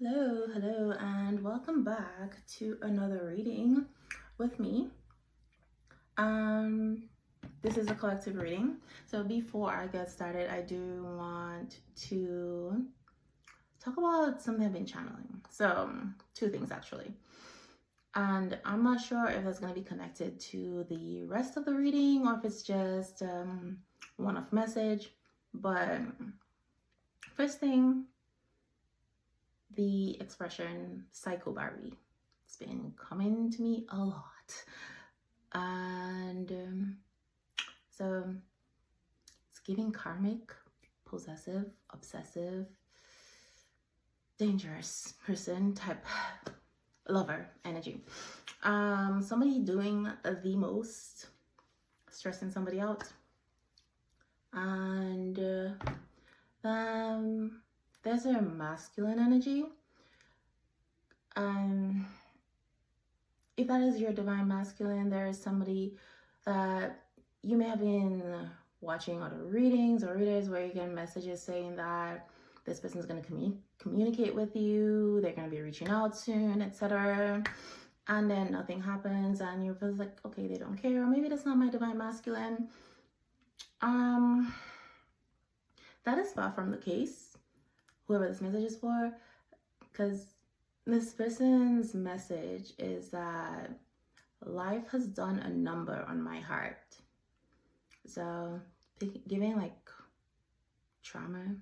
Hello, and welcome back to another reading with me. Um, this is a collective reading. So before I get started, I do want to talk about something I've been channeling. So two things actually. And I'm not sure if that's going to be connected to the rest of the reading or if it's just one-off message. But first thing, the expression psycho Barbie. It's been coming to me a lot. And so it's giving karmic, possessive, obsessive, dangerous person type lover energy. Somebody doing the most, stressing somebody out. And there's a masculine energy. If that is your divine masculine, there is somebody that you may have been watching other readings or readers where you get messages saying that this person is going to communicate with you, they're going to be reaching out soon, etc. And then nothing happens and you're just like, okay, they don't care, or maybe that's not my divine masculine. That is far from the case, whoever this message is for, because this person's message is that life has done a number on my heart. So giving like trauma,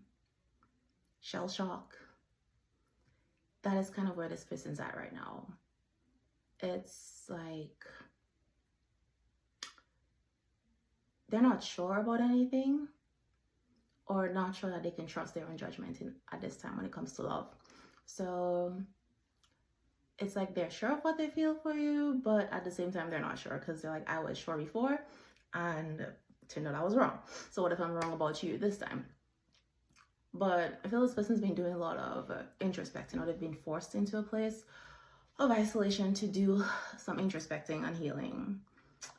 shell shock, that is kind of where this person's at right now. It's like they're not sure about anything, or not sure that they can trust their own judgment at this time when it comes to love. So it's like they're sure of what they feel for you, but at the same time they're not sure, because they're like, I was sure before and it turned out I was wrong. So what if I'm wrong about you this time? But I feel this person's been doing a lot of introspecting, or they've been forced into a place of isolation to do some introspecting and healing.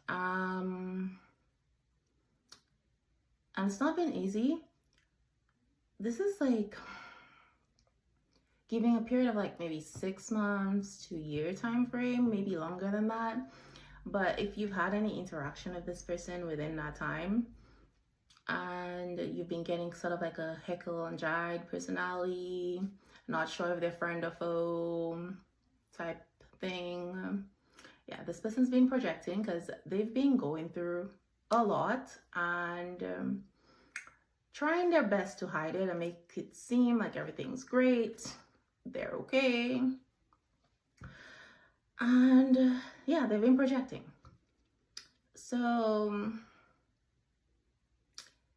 And it's not been easy. This is like giving a period of like maybe 6 months to a year time frame, maybe longer than that. But if you've had any interaction with this person within that time, and you've been getting sort of like a Jekyll and Hyde personality, not sure if they're friend or foe type thing, yeah, this person's been projecting because they've been going through a lot and trying their best to hide it and make it seem like everything's great, they're okay. And yeah, they've been projecting. So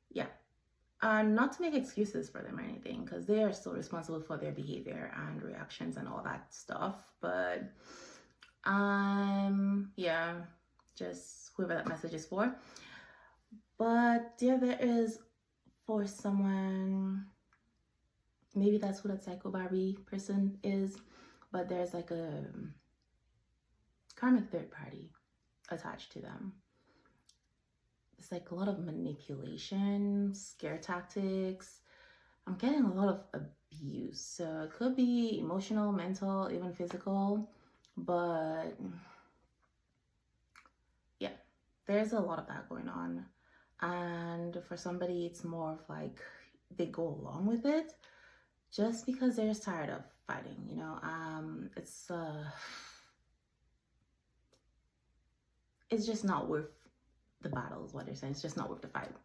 yeah, not to make excuses for them or anything, because they are still responsible for their behavior and reactions and all that stuff. But yeah, just whoever that message is for. But yeah, there is for someone, maybe that's who that psycho Barbie person is, but there's like a karmic third party attached to them. It's like a lot of manipulation, scare tactics. I'm getting a lot of abuse. So it could be emotional, mental, even physical. But yeah, there's a lot of that going on. And for somebody, it's more of like they go along with it just because they're just tired of fighting, you know. It's just not worth the battle is what they're saying. It's just not worth the fight,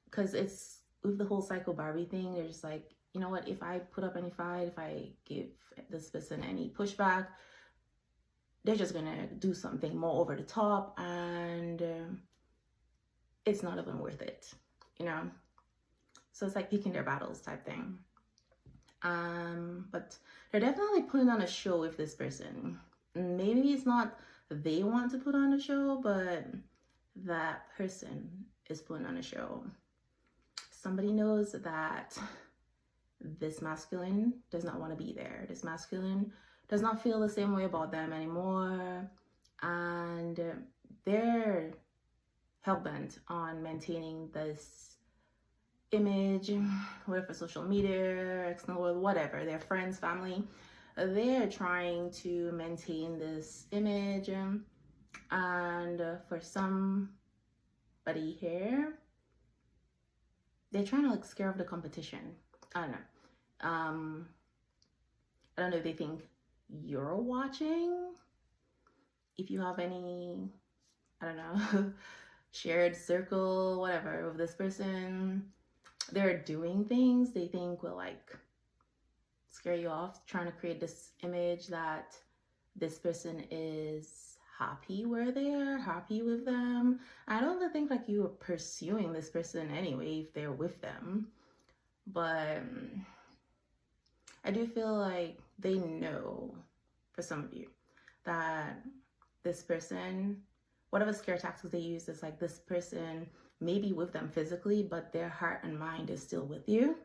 because it's with the whole psycho Barbie thing. They're just like, you know what, if I put up any fight, if I give this person any pushback, they're just gonna do something more over the top, and it's not even worth it, you know. So it's like picking their battles type thing. But they're definitely putting on a show with this person. Maybe it's not they want to put on a show, but that person is putting on a show. Somebody knows that this masculine does not want to be there. This masculine does not feel the same way about them anymore, and they're hell-bent on maintaining this image, whether for social media, external world, whatever, their friends, family, they're trying to maintain this image. And for somebody here, they're trying to like scare off the competition. I don't know. I don't know if they think you're watching. If you have any, I don't know, shared circle, whatever, of this person, they're doing things they think will like scare you off, trying to create this image that this person is happy where they are, happy with them. I don't think like you are pursuing this person anyway if they're with them, but I do feel like they know, for some of you, that this person, whatever scare tactics they use, is like this person may be with them physically, but their heart and mind is still with you.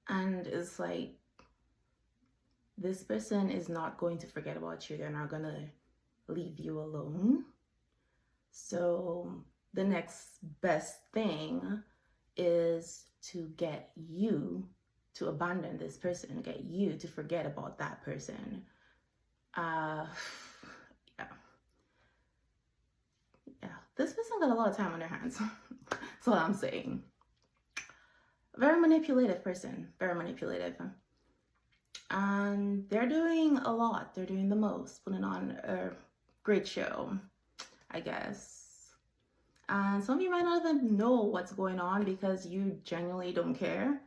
And it's like this person is not going to forget about you. They're not going to leave you alone. So the next best thing is to get you to abandon this person, get you to forget about that person. Yeah. This person got a lot of time on their hands. That's what I'm saying. Very manipulative person, very manipulative. And they're doing a lot. They're doing the most, putting on a great show, I guess. And some of you might not even know what's going on because you genuinely don't care.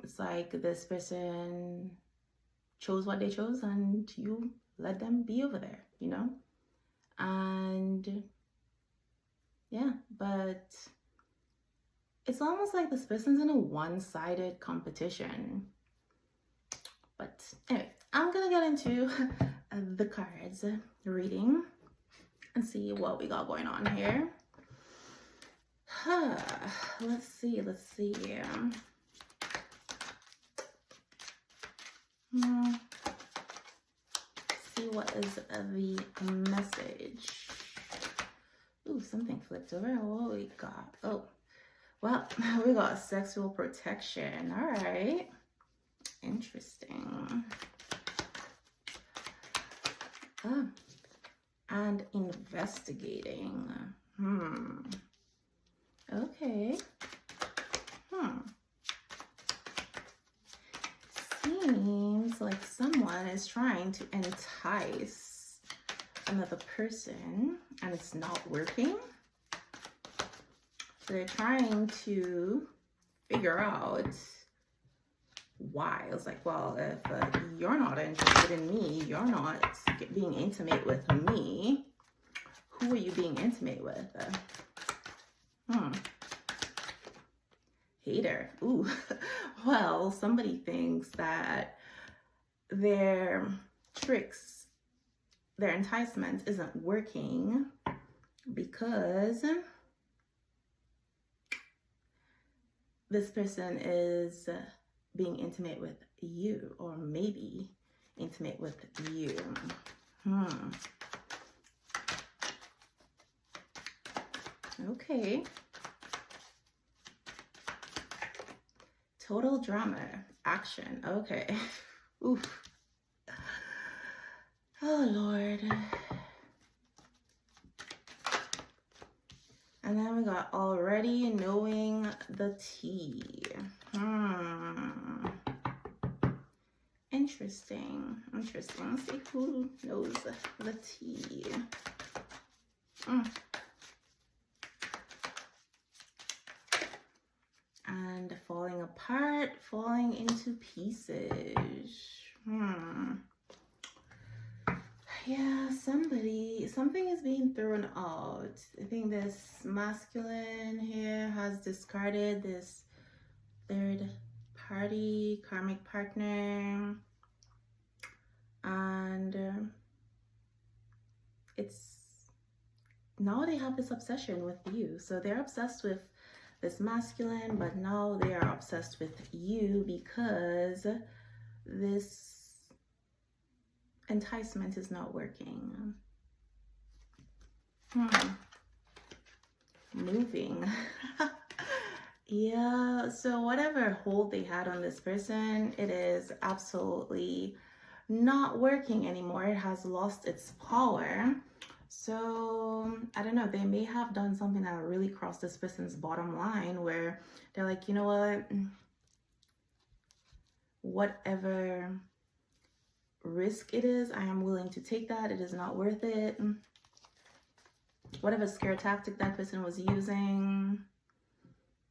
It's like this person chose what they chose and you let them be over there, you know? And yeah, but it's almost like this person's in a one-sided competition. But anyway, I'm gonna get into the cards reading and see what we got going on here. Let's see. See what is the message. Ooh, something flipped over. What we got? Oh, well, we got sexual protection. All right. Interesting. And investigating. Okay. Seems like someone is trying to entice another person and it's not working. So they're trying to figure out why. It's like, well, if you're not interested in me, you're not being intimate with me, who are you being intimate with? Hater. Ooh. Well, somebody thinks that their tricks, their enticement isn't working because this person is being intimate with you, or maybe intimate with you. Okay. Total drama, action. Okay. Oof. Oh, Lord. And then we got already knowing the tea. Interesting. Let's see who knows the tea. And falling apart, falling into pieces. Yeah, something is being thrown out. I think this masculine here has discarded this third party, karmic partner. And it's now they have this obsession with you. So they're obsessed with this masculine, but now they are obsessed with you because this enticement is not working. moving. Yeah, so whatever hold they had on this person, it is absolutely not working anymore. It has lost its power. So I don't know, they may have done something that really crossed this person's bottom line where they're like, you know what, whatever risk it is, I am willing to take that. It is not worth it. Whatever scare tactic that person was using,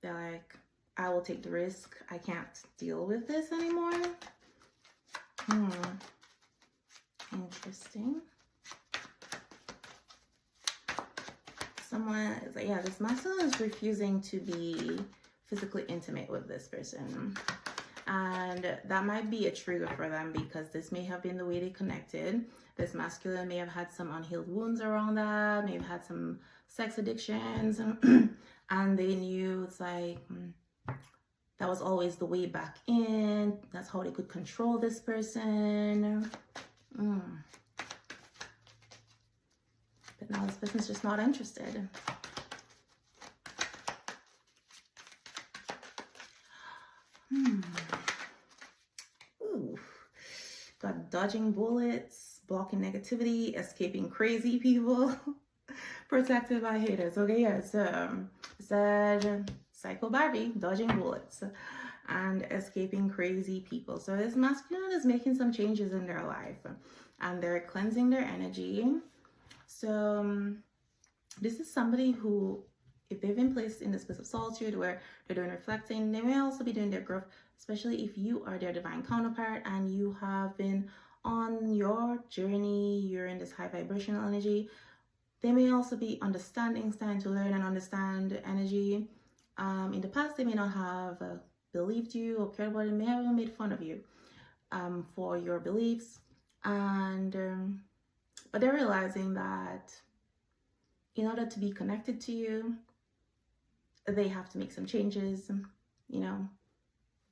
they're like, I will take the risk. I can't deal with this anymore. Interesting. Someone is like, yeah, this masculine is refusing to be physically intimate with this person. And that might be a trigger for them because this may have been the way they connected. This masculine may have had some unhealed wounds around that, may have had some sex addictions, and they knew it's like that was always the way back in. That's how they could control this person. But now this person's just not interested. Ooh. Got dodging bullets, blocking negativity, escaping crazy people, protected by haters. Okay, yeah, so said Psycho Barbie, dodging bullets, and escaping crazy people. So this masculine is making some changes in their life, and they're cleansing their energy. So this is somebody who, if they've been placed in this place of solitude where they're doing reflecting, they may also be doing their growth, especially if you are their divine counterpart and you have been on your journey, you're in this high vibrational energy. They may also be understanding, starting to learn and understand energy. In the past, they may not have believed you or cared about it, may have made fun of you for your beliefs. And but they're realizing that in order to be connected to you, they have to make some changes, you know,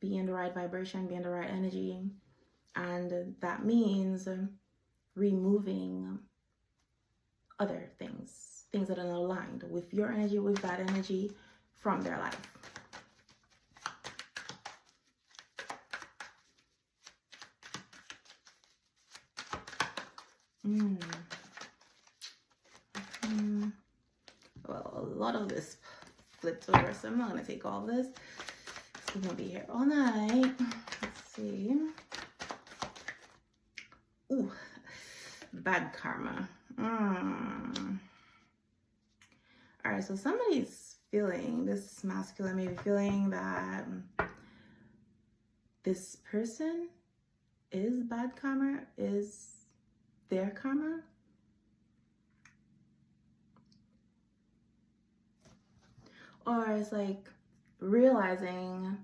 be in the right vibration, be in the right energy. And that means removing other things that are not aligned with your energy, with that energy from their life. Well, a lot of this flipped over, so I'm not going to take all this. We're going to be here all night. Let's see. Ooh, bad karma. All right, so somebody's feeling, this masculine may be feeling that this person is bad karma, is their karma. Or it's like realizing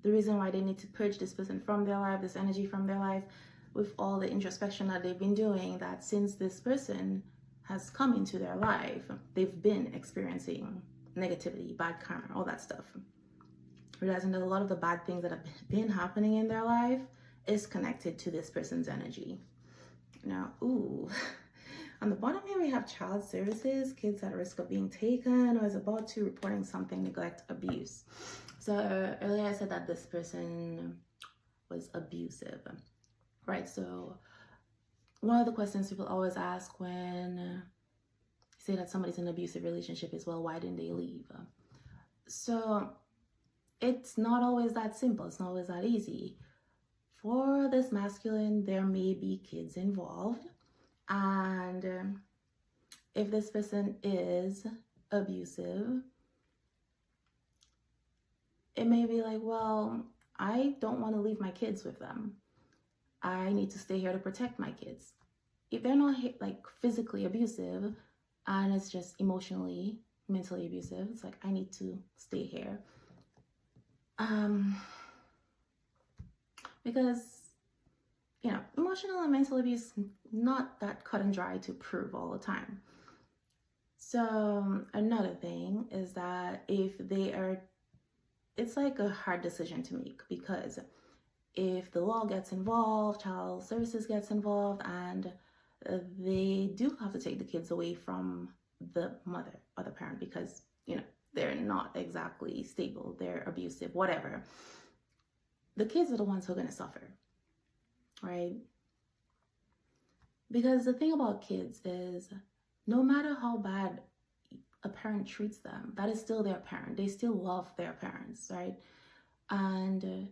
the reason why they need to purge this person from their life, this energy from their life, with all the introspection that they've been doing, that since this person has come into their life, they've been experiencing negativity, bad karma, all that stuff. Realizing that a lot of the bad things that have been happening in their life is connected to this person's energy. Now, ooh, on the bottom here we have child services, kids at risk of being taken or is about to reporting something, neglect, abuse. So earlier I said that this person was abusive, right? So one of the questions people always ask when you say that somebody's in an abusive relationship is, well, why didn't they leave? So it's not always that simple. It's not always that easy. For this masculine, there may be kids involved. And if this person is abusive, it may be like, well, I don't want to leave my kids with them. I need to stay here to protect my kids. If they're not like physically abusive and it's just emotionally, mentally abusive, it's like, I need to stay here. Because, you know, emotional and mental abuse, not that cut and dry to prove all the time. So another thing is that if they are, it's like a hard decision to make, because if the law gets involved, child services gets involved, and they do have to take the kids away from the mother or the parent, because they're not exactly stable, they're abusive, whatever. The kids are the ones who are going to suffer, right? Because the thing about kids is, no matter how bad a parent treats them, that is still their parent. They still love their parents, right? And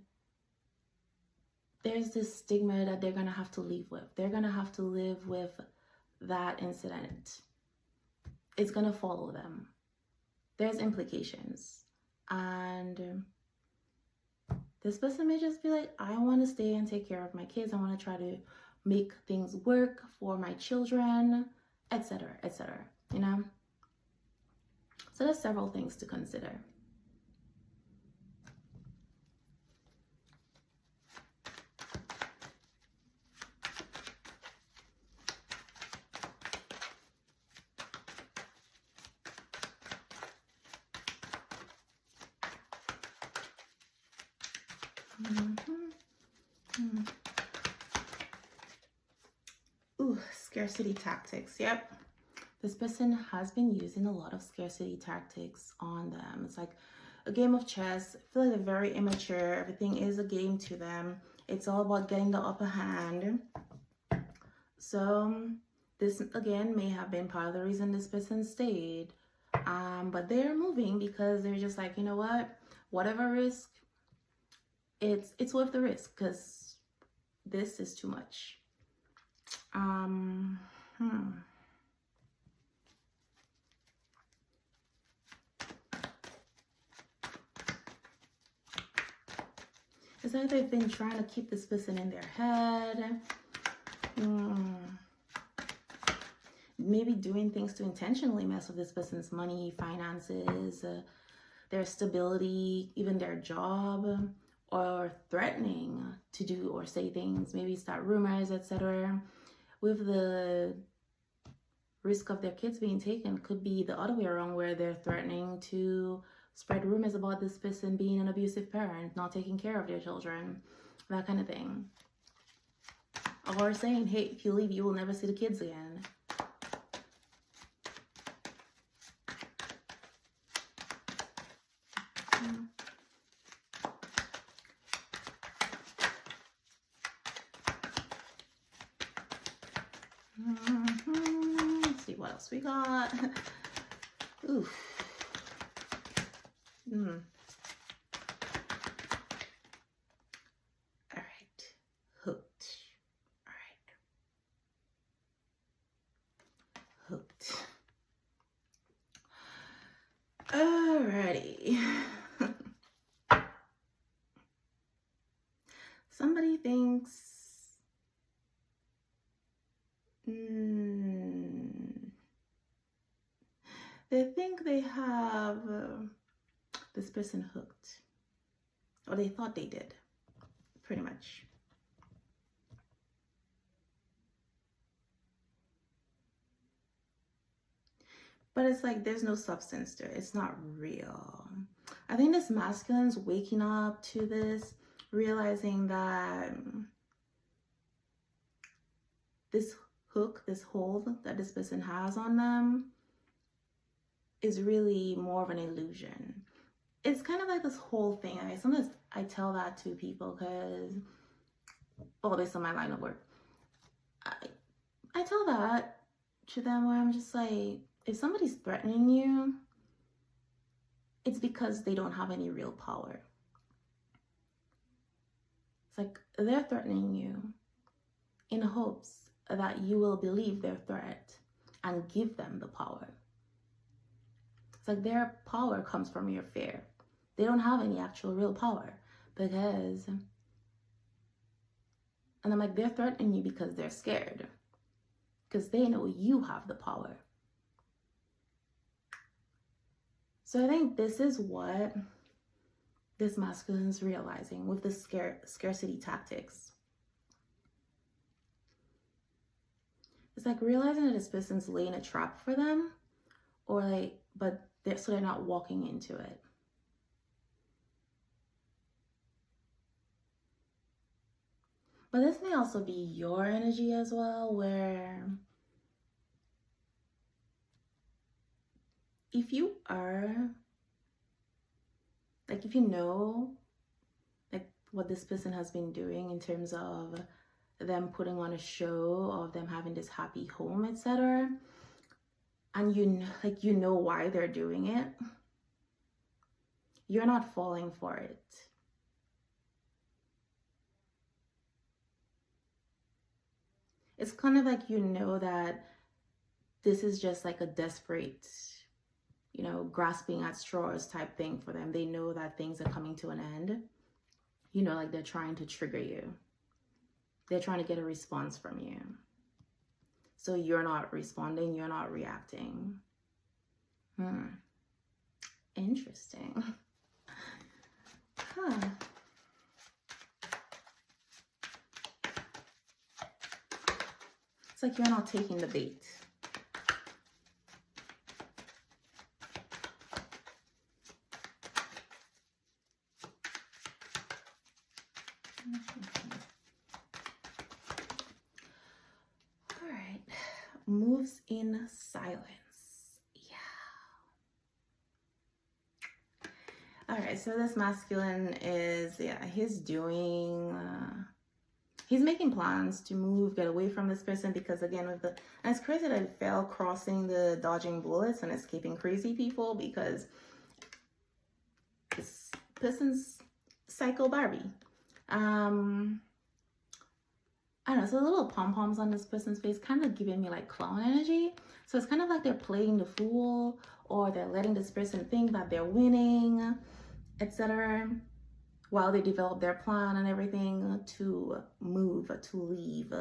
there's this stigma that they're going to have to live with. They're going to have to live with that incident. It's going to follow them. There's implications. And this person may just be like, I want to stay and take care of my kids. I want to try to make things work for my children, etc., etc., So there's several things to consider. Ooh, scarcity tactics. Yep. This person has been using a lot of scarcity tactics on them. It's like a game of chess. I feel like they're very immature. Everything is a game to them. It's all about getting the upper hand. So this, again, may have been part of the reason this person stayed. But they're moving because they're just like, you know what? Whatever risk, it's worth the risk because this is too much. It's like they've been trying to keep this person in their head. Maybe doing things to intentionally mess with this person's money, finances, their stability, even their job, or threatening to do or say things, maybe start rumors, etc. With the risk of their kids being taken, could be the other way around, where they're threatening to spread rumors about this person being an abusive parent, not taking care of their children, that kind of thing. Or saying, hey, if you leave, you will never see the kids again. Let's see what else we got. Oof. All right. Hooked. All right. Hooked. Alrighty. Somebody thinks they think they have this person hooked, or they thought they did, pretty much. But it's like there's no substance to it. It's not real. I think this masculine's waking up to this, realizing that this hook, this hold that this person has on them is really more of an illusion. It's kind of like this whole thing. Sometimes I tell that to people because, well, based on my line of work, I tell that to them where I'm just like, if somebody's threatening you, it's because they don't have any real power. It's like they're threatening you in hopes that you will believe their threat and give them the power. It's like their power comes from your fear. They don't have any actual real power because, and I'm like, they're threatening you because they're scared, because they know you have the power. So I think this is what this masculine is realizing with the scarcity tactics. It's like realizing that this person's laying a trap for them, or like, but so they're not walking into it. But this may also be your energy as well, where if you are, like, if you know, like, what this person has been doing in terms of them putting on a show, of them having this happy home, etc., and you know why they're doing it, you're not falling for it. It's kind of like, you know, that this is just like a desperate, you know, grasping at straws type thing for them. They know that things are coming to an end. You know, like, they're trying to trigger you. They're trying to get a response from you. So you're not responding, you're not reacting. Interesting. Huh. It's like you're not taking the bait. All right. Moves in silence. All right, so this masculine is, he's making plans to move, get away from this person, because again, and it's crazy that it fell crossing the dodging bullets and escaping crazy people, because this person's psycho Barbie. I don't know, so the little pom-poms on this person's face kind of giving me like clown energy. So it's kind of like they're playing the fool, or they're letting this person think that they're winning, etc., while they develop their plan and everything to move, to leave.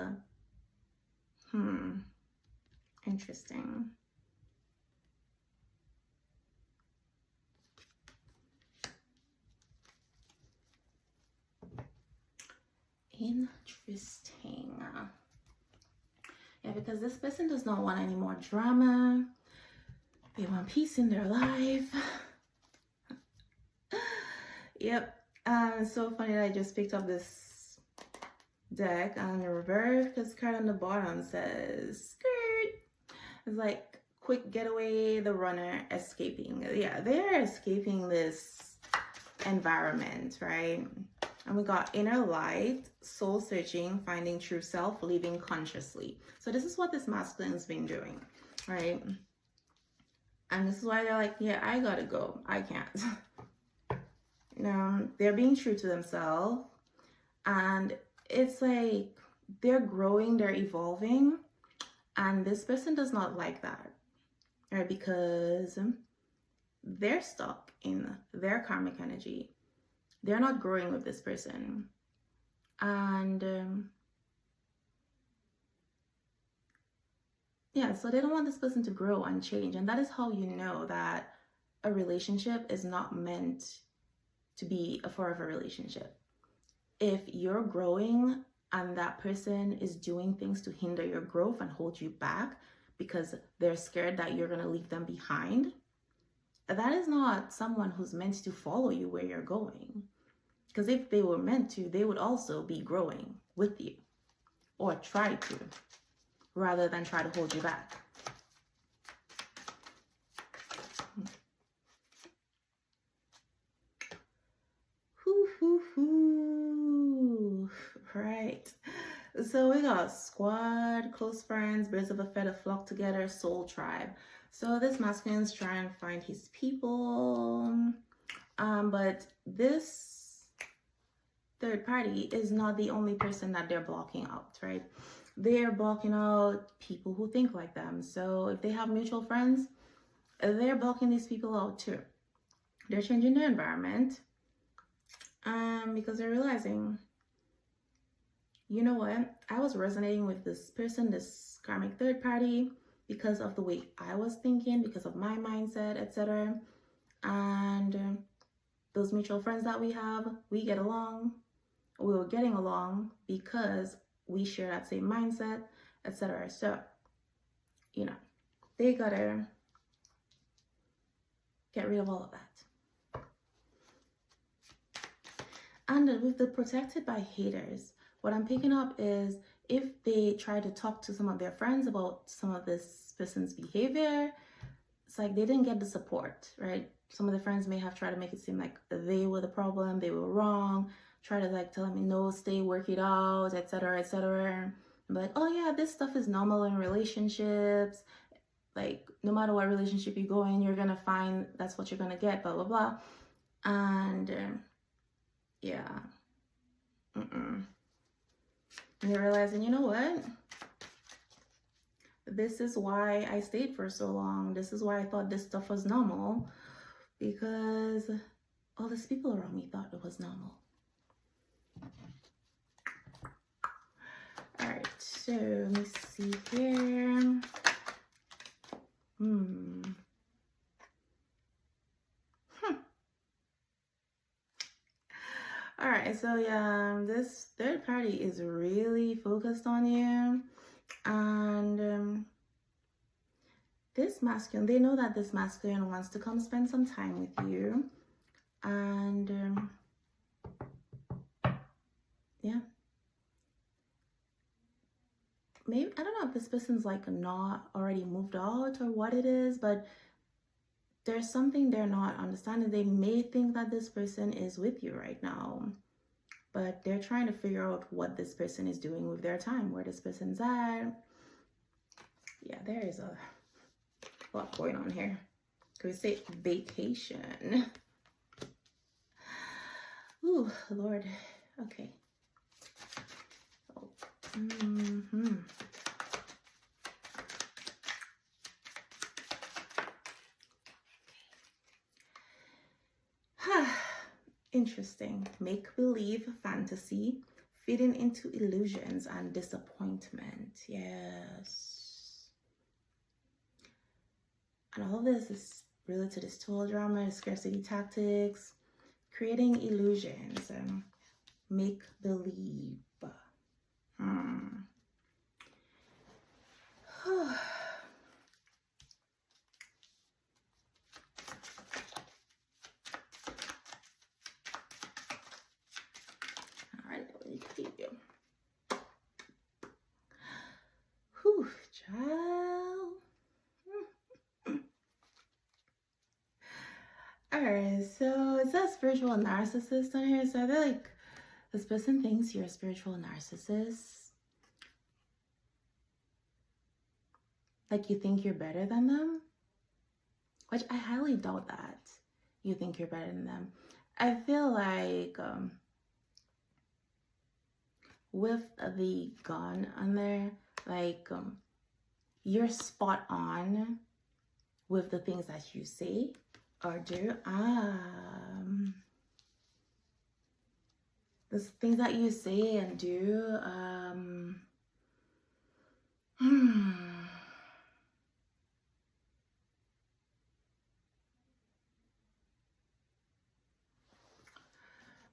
Interesting. Interesting. Yeah, because this person does not want any more drama. They want peace in their life. Yep. It's so funny that I just picked up this deck on the reverse, because card on the bottom says skirt. It's like quick getaway, the runner escaping. Yeah, they're escaping this environment, right? And we got inner light, soul searching, finding true self, living consciously. So this is what this masculine's been doing, right? And this is why they're like, yeah, I gotta go. I can't. They're being true to themselves. And it's like they're growing, they're evolving. And this person does not like that, right? Because they're stuck in their karmic energy. They're not growing with this person. And so they don't want this person to grow and change. And that is how you know that a relationship is not meant to be a forever relationship. If you're growing and that person is doing things to hinder your growth and hold you back because they're scared that you're going to leave them behind, that is not someone who's meant to follow you where you're going. Because if they were meant to, they would also be growing with you, or try to, rather than try to hold you back. Right. So we got squad, close friends, birds of a feather flock together, soul tribe. So this masculine's trying to find his people. But this third party is not the only person that they're blocking out, right? They're blocking out people who think like them. So if they have mutual friends, they're blocking these people out too. They're changing their environment because they're realizing, you know what? I was resonating with this person, this karmic third party, because of the way I was thinking, because of my mindset, etc. And those mutual friends that we have, we get along. We were getting along because we share that same mindset, etc. So, they gotta get rid of all of that. And with the protected by haters, what I'm picking up is if they try to talk to some of their friends about some of this person's behavior, it's like they didn't get the support, right? Some of the friends may have tried to make it seem like they were the problem, they were wrong, try to like tell me, no, stay, work it out, etc., etc. But like, oh yeah, this stuff is normal in relationships. Like, no matter what relationship you go in, you're gonna find that's what you're gonna get, blah, blah, blah. And yeah. And you're realizing, you know what? This is why I stayed for so long. This is why I thought this stuff was normal, because all these people around me thought it was normal. All right, so let me see here. All right, so yeah, this third party is really focused on you, and this masculine, they know that this masculine wants to come spend some time with you, and yeah, maybe, I don't know if this person's like not already moved out or what it is, but there's something they're not understanding. They may think that this person is with you right now, but they're trying to figure out what this person is doing with their time, where this person's at. Yeah, there is a lot going on here. Could we say vacation? Ooh, Lord. Okay. Oh. Interesting. Make-believe fantasy, fitting into illusions and disappointment. Yes. And all of this is related to this tool drama, scarcity tactics, creating illusions, and make-believe. Whew, child. Alright, so it's a spiritual narcissist on here. So I feel like this person thinks you're a spiritual narcissist. Like you think you're better than them. Which I highly doubt that you think you're better than them. I feel like with the gun on there, like you're spot on with the things that you say or do. The things that you say and do.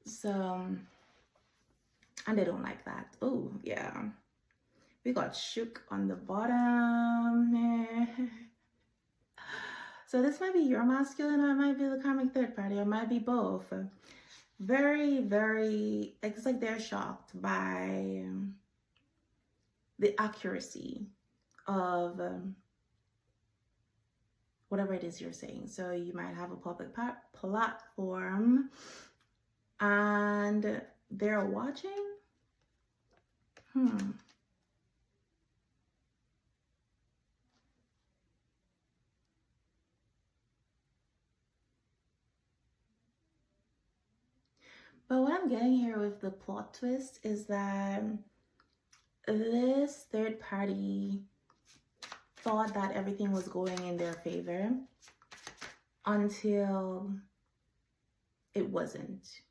So, and they don't like that. Oh, yeah. We got shook on the bottom. So this might be your masculine, or it might be the karmic third party, or it might be both. Very, very, it's like they're shocked by the accuracy of whatever it is you're saying. So you might have a public platform and they're watching. But what I'm getting here with the plot twist is that this third party thought that everything was going in their favor until it wasn't.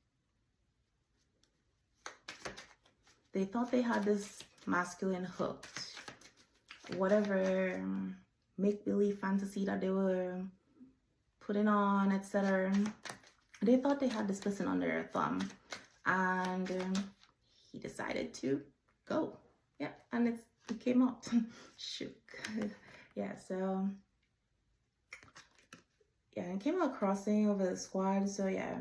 They thought they had this masculine hooked. Whatever make-believe fantasy that they were putting on, etc. They thought they had this person under their thumb, and he decided to go. Yeah, and it came out. Shook. Yeah, so yeah, it came out crossing over the squad. So yeah,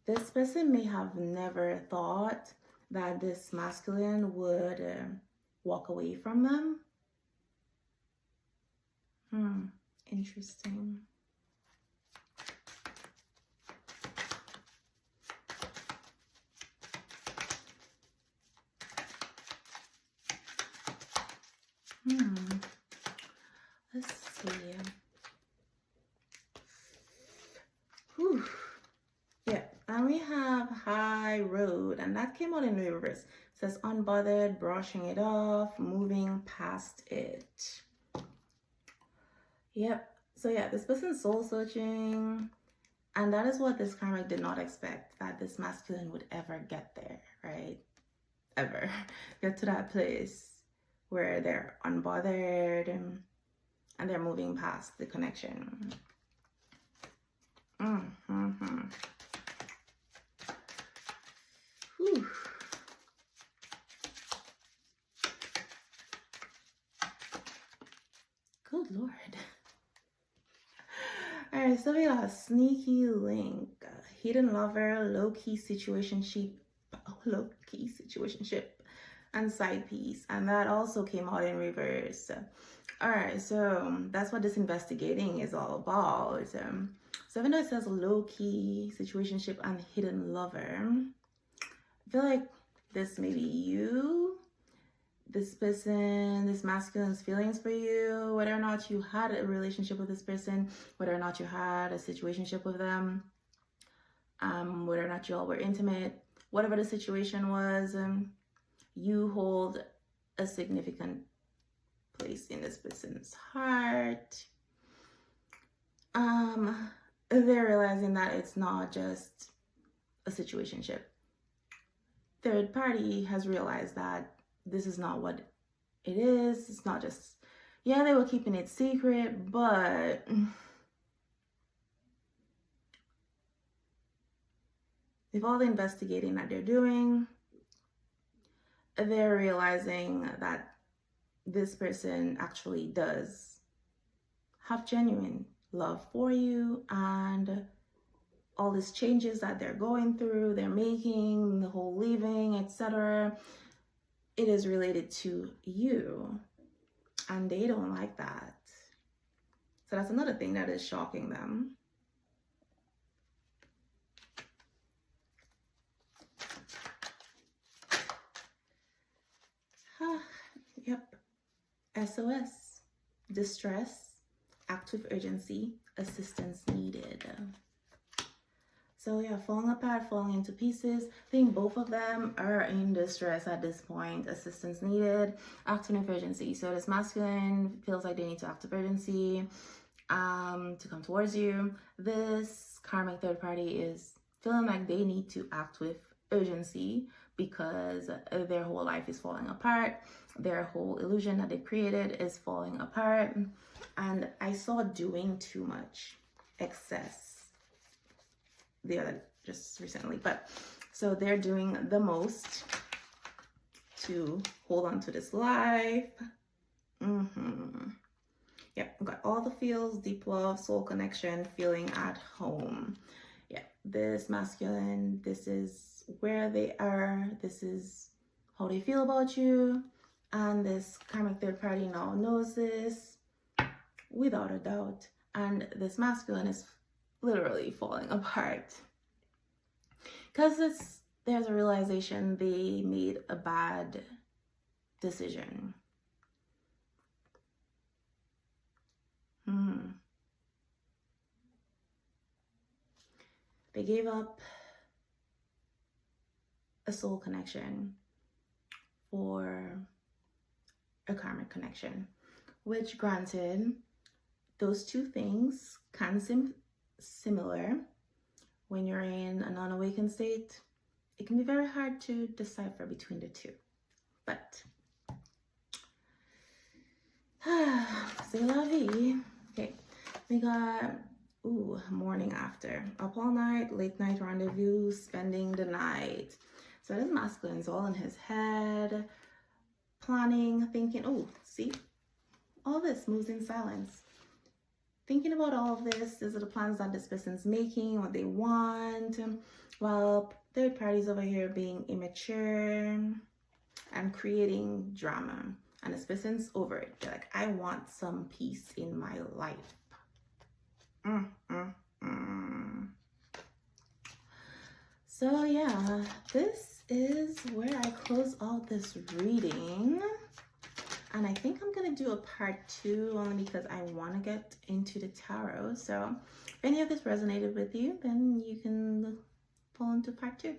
this person may have never thought that this masculine would walk away from them. Interesting. Let's see. Whew. Yeah, and we have high road, and that came out in reverse. It says unbothered, brushing it off, moving past it. Yep. So yeah, this person's soul searching, and that is what this karmic did not expect, that this masculine would ever get there, right? Ever get to that place where they're unbothered and they're moving past the connection. Whew. Good Lord. All right, so we got a sneaky link, hidden lover, low-key situationship, and side piece, and that also came out in reverse. All right, so that's what this investigating is all about. So even though it says low-key situationship and hidden lover, I feel like this may be you, this person, this masculine's feelings for you, whether or not you had a relationship with this person, whether or not you had a situationship with them, whether or not you all were intimate, whatever the situation was, you hold a significant place in this person's heart. They're realizing that it's not just a situationship. Third party has realized that this is not what it is. It's not just, yeah, they were keeping it secret, but with all the investigating that they're doing, they're realizing that this person actually does have genuine love for you, and all these changes that they're going through, they're making, the whole leaving, etc., it is related to you, and they don't like that. So that's another thing that is shocking them. Yep. SOS, distress, act with urgency, assistance needed. So yeah, falling apart, falling into pieces. I think both of them are in distress at this point. Assistance needed, acting with urgency. So this masculine feels like they need to act with urgency to come towards you. This karmic third party is feeling like they need to act with urgency because their whole life is falling apart. Their whole illusion that they created is falling apart. And I saw doing too much, excess, just recently. But so they're doing the most to hold on to this life. Yep, got all the feels, deep love, soul connection, feeling at home. Yeah, this masculine, this is where they are, this is how they feel about you, and this karmic third party now knows this without a doubt, and this masculine is literally falling apart because there's a realization they made a bad decision. They gave up a soul connection for a karmic connection, which, granted, those two things can seem similar. When you're in a non-awakened state, it can be very hard to decipher between the two. But c'est la vie. Okay, we got morning after, up all night, late night rendezvous, spending the night. So this masculine's all in his head, planning, thinking, see, all this moves in silence. Thinking about all of this, these are the plans that this person's making, what they want, while third parties over here being immature and creating drama. And this person's over it. They're like, I want some peace in my life. So yeah, this is where I close out this reading. And I think I'm gonna do a part 2 only because I want to get into the tarot. So if any of this resonated with you, then you can pull into part 2.